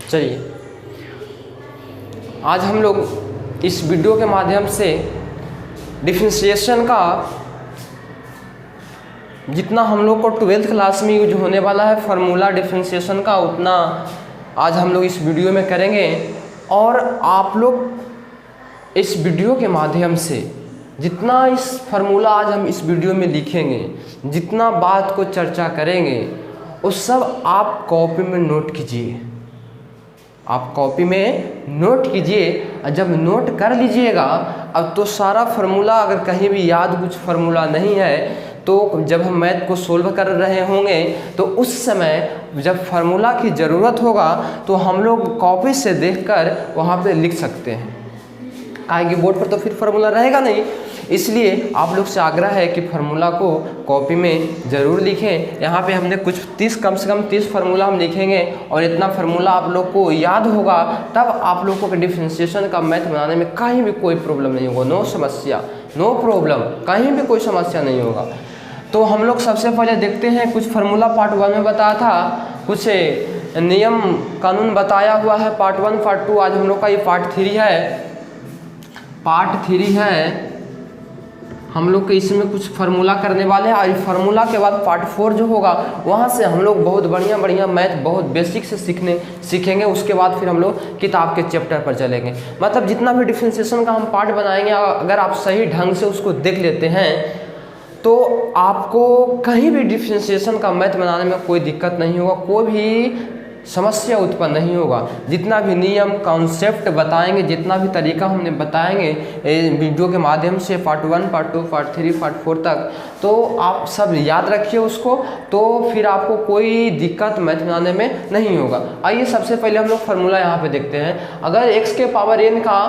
चलिए आज हम लोग इस वीडियो के माध्यम से डिफरेंशिएशन का जितना हम लोग को 12th क्लास में यूज होने वाला है फार्मूला डिफरेंशिएशन का, उतना आज हम लोग इस वीडियो में करेंगे। और आप लोग इस वीडियो के माध्यम से जितना इस फार्मूला आज हम इस वीडियो में लिखेंगे, जितना बात को चर्चा करेंगे, वो सब आप कॉपी में नोट कीजिए। आप कॉपी में नोट कीजिए। जब नोट कर लीजिएगा, अब तो सारा फार्मूला, अगर कहीं भी याद कुछ फार्मूला नहीं है तो जब हम मैथ को सोल्व कर रहे होंगे तो उस समय जब फार्मूला की ज़रूरत होगा तो हम लोग कॉपी से देखकर वहाँ पे लिख सकते हैं। आएगी बोर्ड पर तो फिर फार्मूला रहेगा नहीं, इसलिए आप लोग से आग्रह है कि फार्मूला को कॉपी में ज़रूर लिखें। यहाँ पे हमने कुछ 30 कम से कम 30 फार्मूला हम लिखेंगे और इतना फार्मूला आप लोग को याद होगा, तब आप लोगों को डिफरेंशिएशन का मैथ बनाने में कहीं भी कोई प्रॉब्लम नहीं होगा। नो समस्या, नो प्रॉब्लम, कहीं भी कोई समस्या नहीं होगा। तो हम लोग सबसे पहले देखते हैं, कुछ फार्मूला पार्ट 1 में बताया था, कुछ नियम कानून बताया हुआ है पार्ट 1 पार्ट 2। आज हम लोग का ये पार्ट 3 है। पार्ट 3 है, हम लोग के इसमें कुछ फार्मूला करने वाले हैं और फार्मूला के बाद पार्ट 4 जो होगा वहाँ से हम लोग बहुत बढ़िया मैथ बहुत बेसिक से सीखेंगे। उसके बाद फिर हम लोग किताब के चैप्टर पर चलेंगे। मतलब जितना भी डिफरेंशिएशन का हम पार्ट बनाएंगे, अगर आप सही ढंग से उसको देख लेते हैं तो आपको कहीं भी डिफरेंशिएशन का मैथ बनाने में कोई दिक्कत नहीं होगा, कोई भी समस्या उत्पन्न नहीं होगा। जितना भी नियम कॉन्सेप्ट बताएंगे, जितना भी तरीका हमने बताएंगे वीडियो के माध्यम से पार्ट 1 पार्ट 2 पार्ट 3 पार्ट 4 तक, तो आप सब याद रखिए उसको, तो फिर आपको कोई दिक्कत मैथ बनाने में नहीं होगा। आइए सबसे पहले हम लोग फार्मूला यहाँ पे देखते हैं। अगर x के पावर n का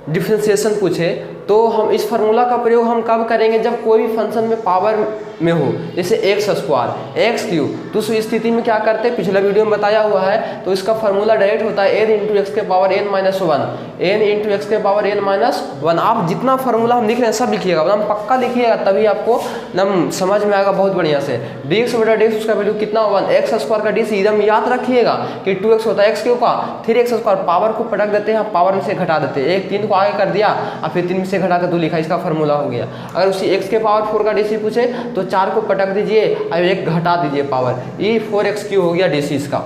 डिफरेंशिएशन पूछे तो हम इस फार्मूला का प्रयोग हम कब करेंगे, जब कोई भी फंक्शन में पावर में हो, जैसे एक्स स्क्वायर एक्स क्यूब। तो उस स्थिति में क्या करते हैं, पिछला वीडियो में बताया हुआ है। तो इसका फार्मूला डायरेक्ट होता है n इंटू एक्स के power n minus 1, n into x के पावर n माइनस 1। आप जितना फार्मूला हम लिख रहे हैं सब लिखिएगा, एकदम पक्का लिखिएगा, तभी आपको एकदम समझ में आएगा बहुत बढ़िया से। dx बटा dx उसका वैल्यू कितना 1, एक्स स्क्वायर का dx एकदम याद रखिएगा कि 2x होता है एक्स क्यूब का, 3x स्क्वायर पावर को पटक देते हैं, पावर में से घटा देते हैं, एक 3 को आगे कर दिया और फिर 3 में से घटा कर 2 लिखा, इसका फार्मूला हो गया। अगर उसी x के पावर 4 का dc पूछे तो 4 को पटक दीजिए और 1 घटा दीजिए पावर, ये 4x क्यूब हो गया dc इसका।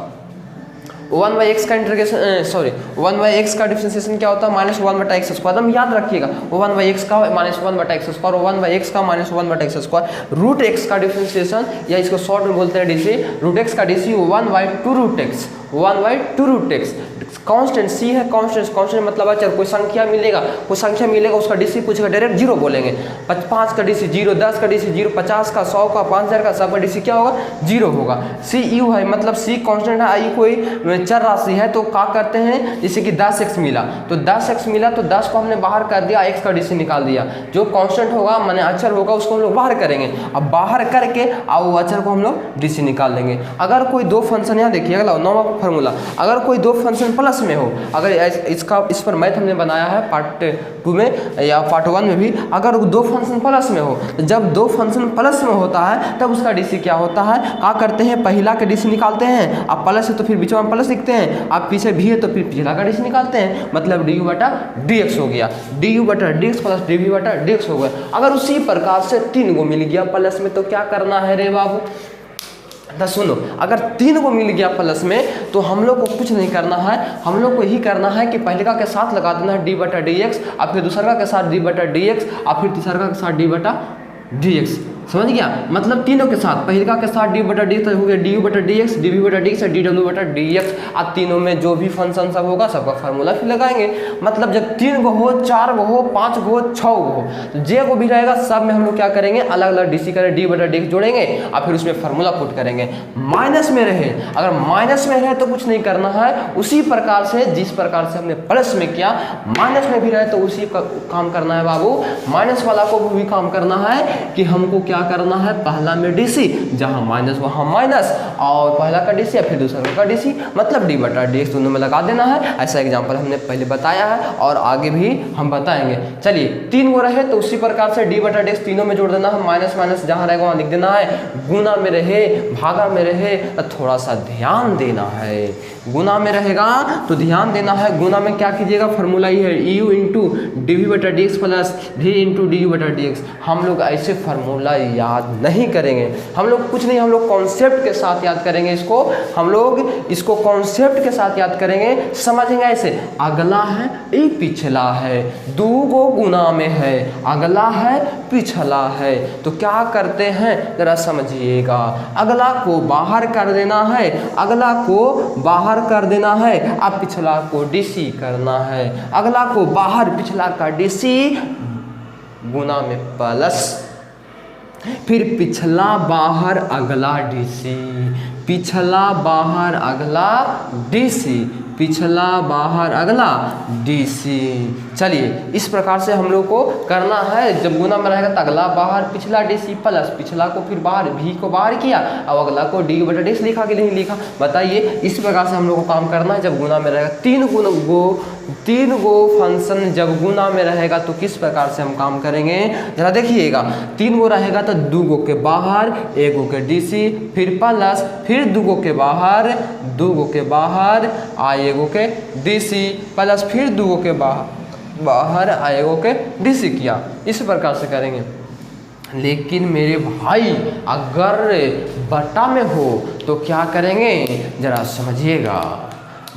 1/x का इंटीग्रेशन 1/x का डिफरेंशिएशन क्या होता है, माइनस 1/x स्क्वायर। एकदम याद रखिएगा, 1/x का माइनस 1/x स्क्वायर, 1/x का minus 1/x square. Root x का डिफरेंशिएशन, या इसको शॉर्ट में बोलते हैं डीसी, रूट x का DC 1/2 root x, 1/2 root x। Constant c है, कांस्टेंट मतलब अचर, कोई संख्या मिलेगा उसका डीसी पूछेगा डायरेक्ट 0 बोलेंगे। 5 का डीसी 0, 10 का डीसी 0, 50 का, 100 का, 5000 का, सब का डीसी क्या होगा 0 होगा। c u है, मतलब c कांस्टेंट है, i कोई चर राशि है। तो क्या करते हैं, जैसे कि 10x मिला तो 10x मिला तो 10 को हमने बाहर कर दिया, x का डीसी निकाल दिया। जो कांस्टेंट होगा माने अचर होगा उसको हम लोग बाहर करेंगे, अब बाहर करके और वो अचर को हम लोग डीसी निकाल लेंगे। अगर कोई दो फंक्शन, यहाँ देखिए अगला 9वां फार्मूला, अगर कोई दो फंक्शन प्लस में हो, अगर इस पर मैथ हमने बनाया है पार्ट 2 में या पार्ट 1 में भी, अगर दो फंक्शन प्लस में हो, तो जब दो फंक्शन प्लस में होता है तब उसका डीसी क्या होता है, क्या करते हैं, पहला का डीसी निकालते हैं, अब प्लस है तो फिर बीच में प्लस लिखते हैं, अब पीछे भी है तो फिर पिछला का डीसी निकालते हैं, मतलब डी यू बटा डी एक्स हो गया, डी यू बटा D x plus D we बटा डी एक्स हो गया। अगर उसी प्रकार से 3 को मिल गया प्लस में तो क्या करना है रे बाबू, तो सुनो, अगर 3 को मिल गया प्लस में तो हम लोग को कुछ नहीं करना है, हम लोग को यही करना है कि पहले का के साथ लगा देना है डी बटा डी एक्स, और फिर दूसरा का के साथ डी बटा डी एक्स, और फिर तीसरा का के साथ डी बटा डी एक्स। समझ गया, मतलब तीनों के साथ, पहले का के साथ डी बटा डी एक्स हो गया डी यू बटा डी एक्स, डी वी बटा डी एक्स, डी डब्ल्यू बटा डी एक्स। अब तीनों में जो भी फंक्शन सब होगा सबका फार्मूला फिर लगाएंगे। मतलब जब 3 को हो, 4 को हो, 5 को हो, 6 को हो, तो जे को भी रहेगा सब में हम लोग क्या करेंगे, अलग अलग डीसी करें, डी बटा डी एक्स जोड़ेंगे और फिर उसमें फार्मूला पुट करेंगे। माइनस में रहे, अगर माइनस में रहे तो कुछ नहीं करना है, उसी प्रकार से जिस प्रकार से हमने प्लस में किया, माइनस में भी रहे तो उसी का काम करना है बाबू। माइनस वाला को भी काम करना है कि हमको क्या क्या करना है, पहला में डीसी, जहाँ माइनस वहाँ माइनस, और पहला का डीसी या फिर दूसरा का डीसी, मतलब डी बटा डी एक्स दोनों में लगा देना है। ऐसा एग्जाम्पल हमने पहले बताया है और आगे भी हम बताएंगे। चलिए 3 वो रहे तो उसी प्रकार से डी बटा डी एक्स तीनों में जोड़ देना है, माइनस माइनस जहाँ रहेगा वहाँ लिख देना है, गुना में रहे भागा में रहे थोड़ा सा ध्यान देना है। गुना में रहेगा तो ध्यान देना है, गुना में क्या कीजिएगा, फॉर्मूला ये है यू इंटू डी वी बटा D x plus v into d you बटा डी एक्स। हम लोग ऐसे फार्मूला याद नहीं करेंगे, हम लोग कुछ नहीं, हम लोग कॉन्सेप्ट के साथ याद करेंगे इसको, हम लोग इसको कॉन्सेप्ट के साथ याद करेंगे, समझेंगे ऐसे। अगला है ये पिछला है, दो गो गुना में है, अगला है पिछला है, तो क्या करते हैं जरा समझिएगा, अगला को बाहर कर देना है, अगला को बाहर कर देना है, अब पिछला को डीसी करना है, अगला को बाहर पिछला का डीसी गुना में प्लस, फिर पिछला बाहर अगला डीसी, पिछला बाहर अगला डीसी, पिछला बाहर अगला डीसी। चलिए इस प्रकार से हम लोग को करना है। जब गुना में रहेगा तो अगला बाहर पिछला डीसी प्लस पिछला को फिर बाहर भी को बाहर किया, अब अगला को डी बटा डी लिखा कि नहीं लिखा, बताइए। इस प्रकार से हम लोग को काम करना है। जब गुना में रहेगा तीन गो फंक्शन जब गुना में रहेगा तो किस प्रकार से हम काम करेंगे जरा देखिएगा। 3 गो रहेगा तो 2 गो के बाहर 1 गो के डीसी, फिर प्लस, फिर 2 गो के बाहर 2 गो के बाहर आ 1 गो के डीसी प्लस, फिर 2 गो के बाहर आ 1 गो के डीसी किया। इस प्रकार से करेंगे। लेकिन मेरे भाई अगर बटा में हो तो क्या करेंगे जरा समझिएगा।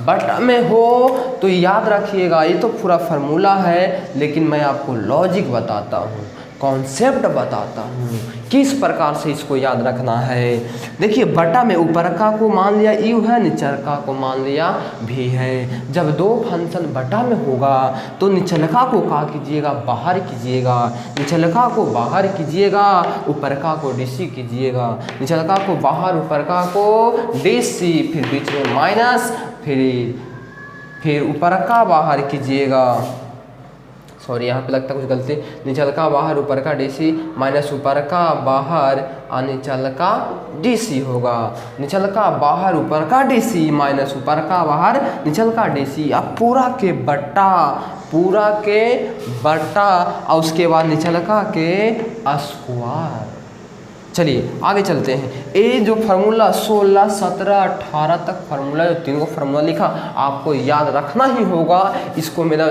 बटा में हो तो याद रखिएगा, ये तो पूरा फार्मूला है, लेकिन मैं आपको लॉजिक बताता हूँ, कॉन्सेप्ट बताता हूँ किस प्रकार से इसको याद रखना है। देखिए बटा में ऊपर का को मान लिया यू है, निचलका को मान लिया भी है। जब 2 फंक्शन बटा में होगा तो निचलका को क्या कीजिएगा, बाहर कीजिएगा, निचलका को बाहर कीजिएगा, ऊपरका को डीसी कीजिएगा, निचलका को बाहर ऊपरका को डीसी, फिर बीच में माइनस, फिर ऊपरका बाहर कीजिएगा, सॉरी यहाँ पे लगता कुछ गलती, निचलका बाहर ऊपर का डीसी माइनस ऊपर का बाहर और निचल का डीसी होगा, निचल का बाहर ऊपर का डीसी माइनस ऊपर का बाहर निचल का डीसी। अब पूरा के बटा और उसके बाद निचल का के स्क्वायर। चलिए आगे चलते हैं। ये जो फार्मूला 16, 17, 18 तक फार्मूला, जो 3 को फार्मूला लिखा आपको याद रखना ही होगा। इसको मेरा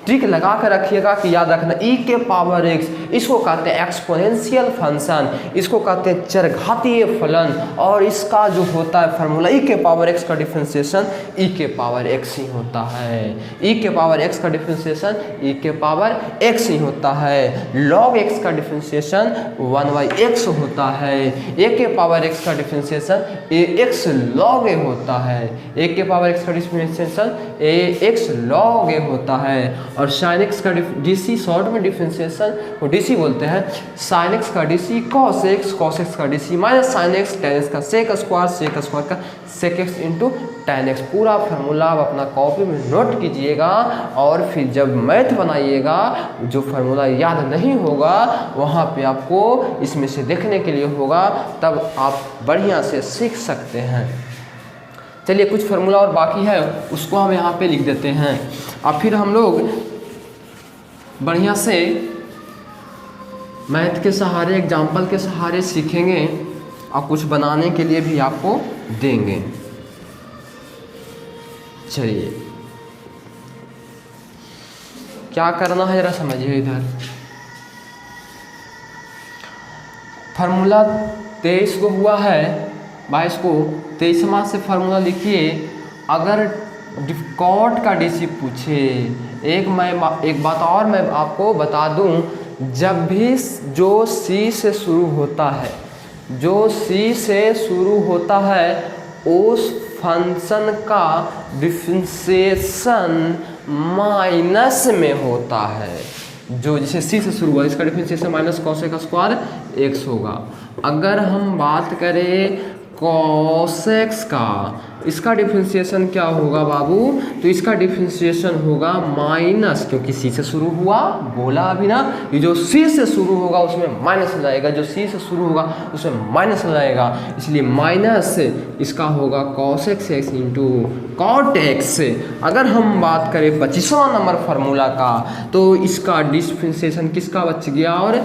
ट्रिक लगा कर रखिएगा कि याद रखना, e के पावर x, इसको कहते हैं एक्सपोनेंशियल फंक्शन, इसको कहते हैं चरघातीय फलन, और इसका जो होता है फार्मूला e के पावर x का डिफरेंशिएशन e के पावर x ही होता है। e के पावर x का डिफरेंशिएशन e के पावर x ही होता है। log x का डिफरेंशिएशन 1/x होता है। a के पावर x का डिफरेंशिएशन ax log a होता है। a के पावर x का डिफरेंशिएशन ax log a होता है। और साइन एक्स का डीसी शॉर्ट में डिफरेंशिएशन को डीसी बोलते हैं। साइन एक्स का डीसी कॉस एक्स का DC minus sine x, tan x का सेक स्क्वायर का sec x into tan x. पूरा फार्मूला आप अपना कॉपी में नोट कीजिएगा, और फिर जब मैथ बनाइएगा जो फार्मूला याद नहीं होगा वहाँ पे आपको इसमें से देखने के लिए होगा, तब आप बढ़िया से सीख सकते हैं। चलिए कुछ फार्मूला और बाकी है उसको हम यहाँ पे लिख देते हैं, और फिर हम लोग बढ़िया से मैथ के सहारे, एग्जाम्पल के सहारे सीखेंगे, और कुछ बनाने के लिए भी आपको देंगे। चलिए क्या करना है जरा समझिए। इधर फार्मूला 23 को हुआ है, 22 को 23वां से फार्मूला लिखिए। अगर कॉट का डीसी पूछे, एक बात और मैं आपको बता दूं, जब भी जो सी से शुरू होता है उस फंक्शन का डिफरेंशिएशन माइनस में होता है। जो जैसे सी से शुरू हुआ इसका differentiation minus cosec square x होगा। अगर हम बात करें cos x का, इसका डिफरेंशिएशन क्या होगा बाबू, तो इसका डिफरेंशिएशन होगा माइनस, क्योंकि सी से शुरू हुआ, बोला अभी ना, ये जो सी से शुरू होगा उसमें माइनस लाएगा, जो सी से शुरू होगा उसमें माइनस लाएगा, इसलिए माइनस इसका होगा cos x x into cot x। अगर हम बात करें 25वां नंबर फार्मूला का, तो इसका डिफरेंशिएशन किसका बच गया, और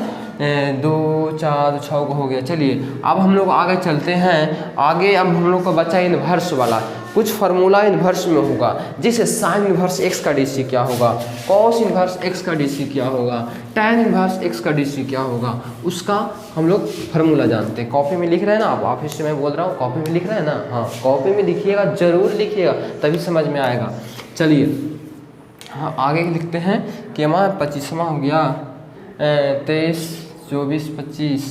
2 4 6 हो गया। चलिए अब हम लोग आगे चलते हैं, आगे अब हम लोग को बचा इन्वर्स वाला, कुछ फार्मूला इन्वर्स में होगा, जैसे साइन इन्वर्स एक्स का डीसी क्या होगा, कॉस इन्वर्स एक्स का डीसी क्या होगा, टैन इन्वर्स एक्स का डीसी क्या होगा, उसका हम लोग फार्मूला जानते हैं। कॉपी में लिख रहे हैं ना आप, ऑफिस से मैं बोल रहा हूँ, कॉपी में लिख रहे हैं ना, हाँ कॉपी में लिखिएगा, जरूर लिखिएगा, तभी समझ में आएगा। चलिए हाँ आगे लिखते हैं कि हमारा 25वां हो गया, 23 24 25।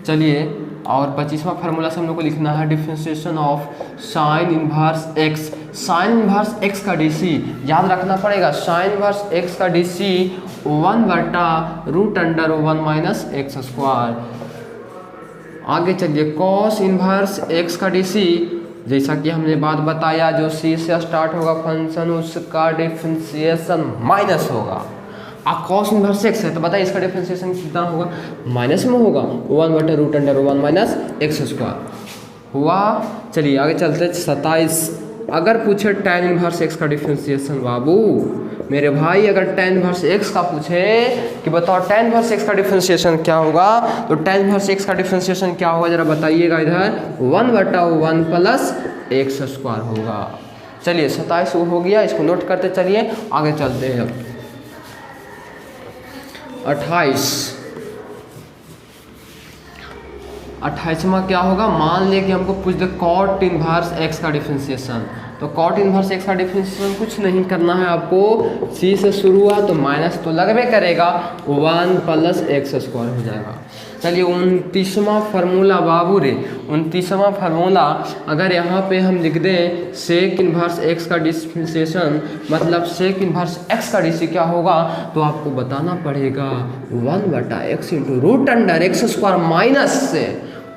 चलिए और 25वां फार्मूला से हम लोग को लिखना है differentiation of sine inverse x. Sign inverse x का डीसी याद रखना पड़ेगा, साइन इन्वर्स एक्स का डीसी 1/√1 माइनस एक्स स्क्वायर। आगे चलिए कॉस इन्वर्स एक्स का डीसी, जैसा कि हमने बात बताया, जो सी से स्टार्ट होगा फंक्शन उसका डिफरेंशिएशन माइनस होगा। अब कॉस इन्वर्स एक्स है तो बताइए इसका डिफरेंशिएशन कितना होगा, माइनस में होगा, 1/√1 माइनस एक्स स्क्वायर हुआ। चलिए आगे चलते हैं 27। अगर पूछे tan इन्वर्स एक्स का डिफरेंशिएशन बाबू मेरे भाई, अगर tan इन्वर्स एक्स का पूछे कि बताओ tan इन्वर्स एक्स का डिफरेंशिएशन क्या होगा, तो tan इन्वर्स एक्स का डिफरेंशिएशन क्या होगा जरा बताइएगा, इधर 1/1 प्लस एक्स स्क्वायर होगा। चलिए 27 हो गया, इसको नोट करते चलिए आगे चलते हैं। 28वां क्या होगा, मान लिया कि हमको पूछ दे cot इन्वर्स एक्स का डिफरेंशिएशन, तो cot इन्वर्स एक्स का डिफरेंशिएशन कुछ नहीं करना है आपको, सी से शुरू हुआ तो माइनस तो लगभग करेगा, 1 प्लस एक्स स्क्वायर हो जाएगा। चलिए 29वां फार्मूला बाबू रे, 29वां फार्मूला अगर यहाँ पे हम लिख दें सेक इन्वर्स एक्स का डिफरेंशिएशन, मतलब सेक इन्वर्स एक्स का डीसी क्या होगा, तो आपको बताना पड़ेगा 1/x into √x square minus से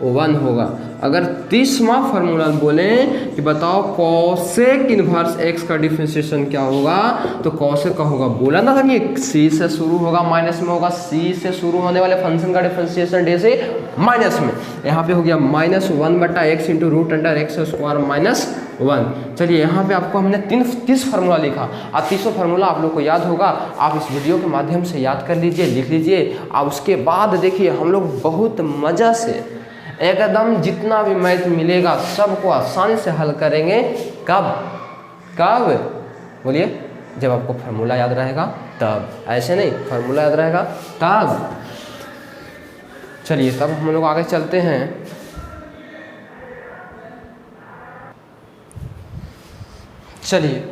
1 होगा। अगर 30वां फार्मूला बोलें कि बताओ कॉसेक इन्वर्स एक्स का डिफरेंशिएशन क्या होगा, तो कॉसेक का होगा, बोला ना था कि सी से शुरू होगा माइनस में होगा, सी से शुरू होने वाले फंक्शन का डिफरेंशिएशन डे से माइनस में, यहाँ पे हो गया -1/x into √x square minus 1। चलिए यहाँ पे आपको हमने 30 फार्मूला लिखा, अब 30वां फार्मूला आप लोग को याद होगा, आप इस वीडियो के माध्यम से याद कर लीजिए, लिख लीजिए। अब उसके बाद देखिए हम लोग बहुत मज़ा से एकदम जितना भी मैथ मिलेगा सबको आसानी से हल करेंगे। कब कब बोलिए, जब आपको फार्मूला याद रहेगा तब, ऐसे नहीं, फार्मूला याद रहेगा तब। चलिए तब हम लोग आगे चलते हैं। चलिए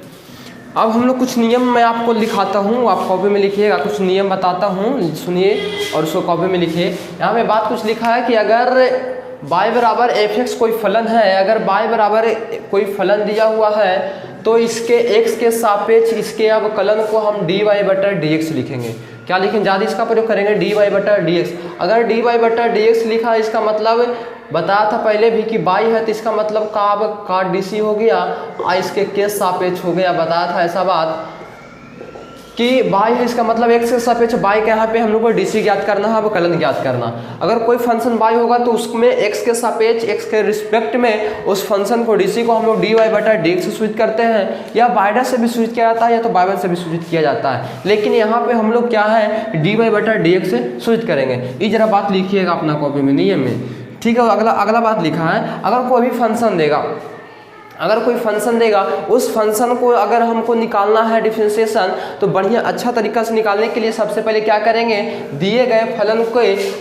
अब हम लोग कुछ नियम मैं आपको लिखाता हूँ, आप कॉपी में लिखिएगा, कुछ नियम बताता हूँ, सुनिए और उसको कॉपी में लिखिए। यहाँ पे बात कुछ लिखा है कि अगर y बराबर fx कोई फलन है, अगर y बराबर कोई फलन दिया हुआ है तो इसके x के सापेक्ष इसके अवकलन को हम dy/dx लिखेंगे। क्या लिखेंगे, ज़्यादा इसका प्रयोग करेंगे dy/dx। अगर dy/dx लिखा इसका मतलब बताया था पहले भी कि y है तो इसका मतलब का डी हो गया, इसके के सापेक्ष हो गया, बताया था ऐसा बात कि y है इसका मतलब x के सापेक्ष y के यहाँ पे हम लोग को डीसी ज्ञात करना है, अवकलन ज्ञात करना। अगर कोई फंक्शन y होगा तो उसमें x के सापेक्ष x के रिस्पेक्ट में उस फंक्शन को डीसी को हम लोग dy/dx से सूचित करते हैं, या बाय से भी सूचित किया जाता है या तो बाय से भी सूचित किया जाता है, लेकिन यहाँ पे हम लोग क्या है dy/dx से सूचित करेंगे। ये जरा बात लिखिएगा अपना कॉपी में नियम में, ठीक है। अगला बात लिखा है, अगर कोई भी फंक्शन देगा, अगर कोई फंक्शन देगा उस फंक्शन को अगर हमको निकालना है डिफरेंशिएशन, तो बढ़िया अच्छा तरीका से निकालने के लिए सबसे पहले क्या करेंगे, दिए गए फलन को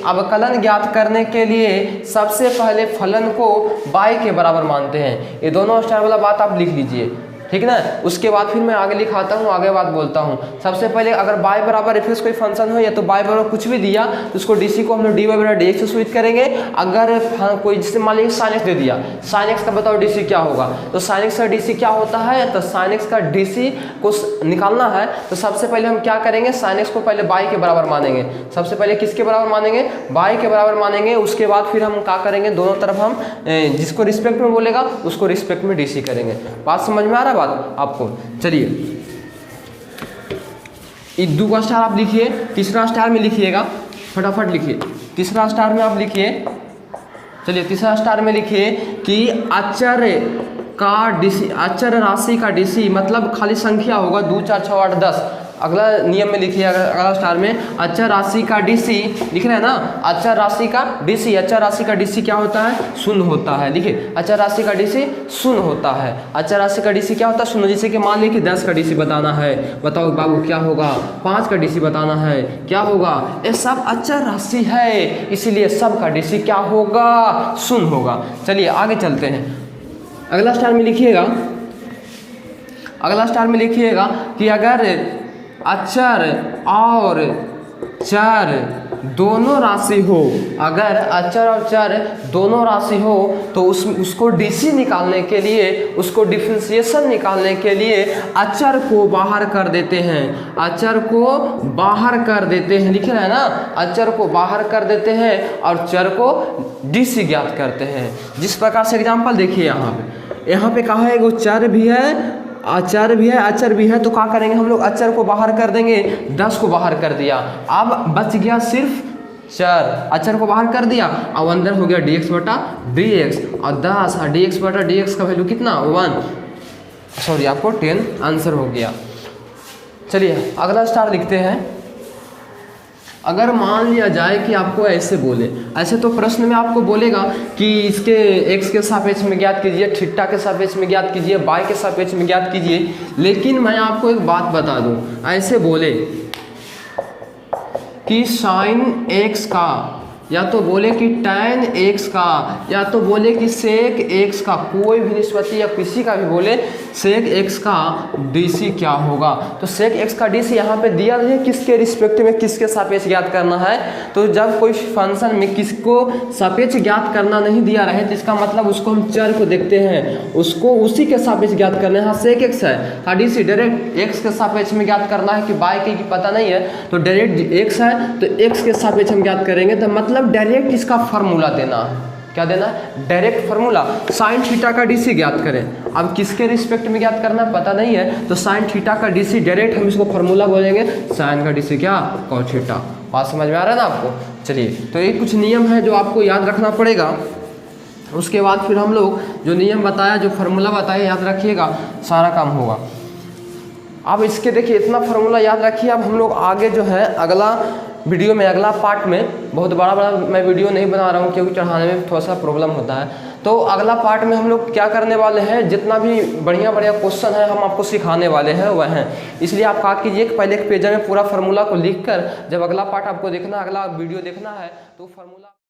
अवकलन ज्ञात करने के लिए सबसे पहले फलन को y के बराबर मानते हैं। ये दोनों स्टार वाला बात आप लिख लीजिए। ठीक ना। उसके बाद फिर मैं आगे लिखाता हूँ, आगे बात बोलता हूँ। सबसे पहले अगर बाय बराबर एफ कोई फंक्शन हो या तो बाय बराबर कुछ भी दिया तो उसको डीसी को हम लोग डी वाई बराबर डी एक्स से स्विच करेंगे। अगर कोई जिससे मान लीजिए साइन एक्स दे दिया, साइन एक्स का बताओ डीसी क्या होगा, तो साइन एक्स का डीसी क्या होता है, तो साइन एक्स का डीसी को निकालना है तो सबसे पहले हम क्या करेंगे, साइन एक्स को पहले बाई के बराबर मानेंगे। सबसे पहले किसके बराबर मानेंगे, बाई के बराबर मानेंगे। उसके बाद फिर हम क्या करेंगे, दोनों तरफ हम जिसको रिस्पेक्ट में बोलेगा उसको रिस्पेक्ट में डीसी करेंगे। बात समझ में आ रहा है बात आपको। चलिए दूसरा स्टार आप लिखिए, तीसरा स्टार में लिखिएगा, फटाफट लिखिए। तीसरा स्टार में आप लिखिए, चलिए तीसरा स्टार में लिखिए कि अचर का डीसी, अचर राशि का डीसी मतलब खाली संख्या होगा 2 4 6 8 10। अगला नियम में लिखिए, अगला स्टार में अचर राशि का डीसी लिख रहे हैं ना, अचर राशि का डीसी, अचर राशि का डीसी क्या होता है, शून्य होता है। देखिए अचर राशि का डीसी शून्य होता है। अचर राशि का डीसी क्या होता है, शून्य। जैसे कि मान लीजिए कि 10 का डीसी बताना है, बताओ बाबू क्या होगा, 5 का डीसी बताना है, क्या होगा, ये सब अचर राशि है इसीलिए सब का डीसी क्या होगा, शून्य होगा। चलिए आगे चलते हैं। अगला स्टार में लिखिएगा, अगला स्टार में लिखिएगा कि अगर अचर और चर दोनों राशि हो, अगर अचर और चर दोनों राशि हो तो उसको डीसी निकालने के लिए, उसको डिफरेंशिएशन निकालने के लिए अचर को बाहर कर देते हैं, अचर को बाहर कर देते हैं, लिख रहे हैं ना, अचर को बाहर कर देते हैं और चर को डीसी ज्ञात करते हैं। जिस प्रकार से एग्जाम्पल देखिए यहाँ पे कहा है वो चर भी है, अचर भी है, अचर भी है, तो क्या करेंगे हम लोग, अचर को बाहर कर देंगे, 10 को बाहर कर दिया, अब बच गया सिर्फ चर। अचर को बाहर कर दिया, अब अंदर हो गया dx बटा dx और 10 dx बटा dx का वैल्यू कितना 1, सॉरी आपको 10 आंसर हो गया। चलिए अगला स्टार लिखते हैं। अगर मान लिया जाए कि आपको ऐसे बोले, ऐसे तो प्रश्न में आपको बोलेगा कि इसके x के सापेक्ष में ज्ञात कीजिए, थीटा के सापेक्ष में ज्ञात कीजिए, y के सापेक्ष में ज्ञात कीजिए। लेकिन मैं आपको एक बात बता दूं, ऐसे बोले कि साइन x का, या तो बोले कि tan x का, या तो बोले कि सेक x का, कोई भी निष्पत्ति या किसी का भी बोले सेक x का डीसी क्या होगा। तो सेक x का डीसी यहाँ पे दिया है, किसके रिस्पेक्ट में, किसके सापेक्ष ज्ञात करना है। तो जब कोई फंक्शन में किसको सापेक्ष ज्ञात करना नहीं दिया रहे तो इसका मतलब उसको हम चर को देखते हैं, उसको उसी के सापेक्ष ज्ञात करना है। हाँ सेक x है का डीसी डायरेक्ट x के सापेक्ष में ज्ञात करना है कि y के पता नहीं है, तो डायरेक्ट x है तो x के सापेक्ष हम ज्ञात करेंगे। तो मतलब डायरेक्ट इसका फार्मूला देना है, क्या देना है, डायरेक्ट फार्मूला। साइन थीटा का डीसी ज्ञात करें, अब किसके रिस्पेक्ट में ज्ञात करना पता नहीं है तो साइन थीटा का डीसी डायरेक्ट हम इसको फार्मूला बोलेंगे, साइन का डीसी क्या, कॉस थीटा। बात समझ में आ रहा है ना आपको। चलिए तो ये कुछ नियम है जो आपको याद रखना पड़ेगा। उसके बाद फिर हम लोग जो नियम बताया, जो फार्मूला बताया, याद रखिएगा, सारा काम होगा। अब इसके देखिए इतना फार्मूला याद रखिए। अब हम लोग आगे जो है अगला वीडियो में, अगला पार्ट में, बहुत बड़ा मैं वीडियो नहीं बना रहा हूँ क्योंकि चढ़ाने में थोड़ा सा प्रॉब्लम होता है। तो अगला पार्ट में हम लोग क्या करने वाले हैं, जितना भी बढ़िया क्वेश्चन है हम आपको सिखाने वाले हैं वह हैं। इसलिए आप क्या कीजिए कि पहले एक पेज में पूरा फार्मूला को लिख कर जब अगला पार्ट आपको देखना, अगला वीडियो देखना है तो फार्मूला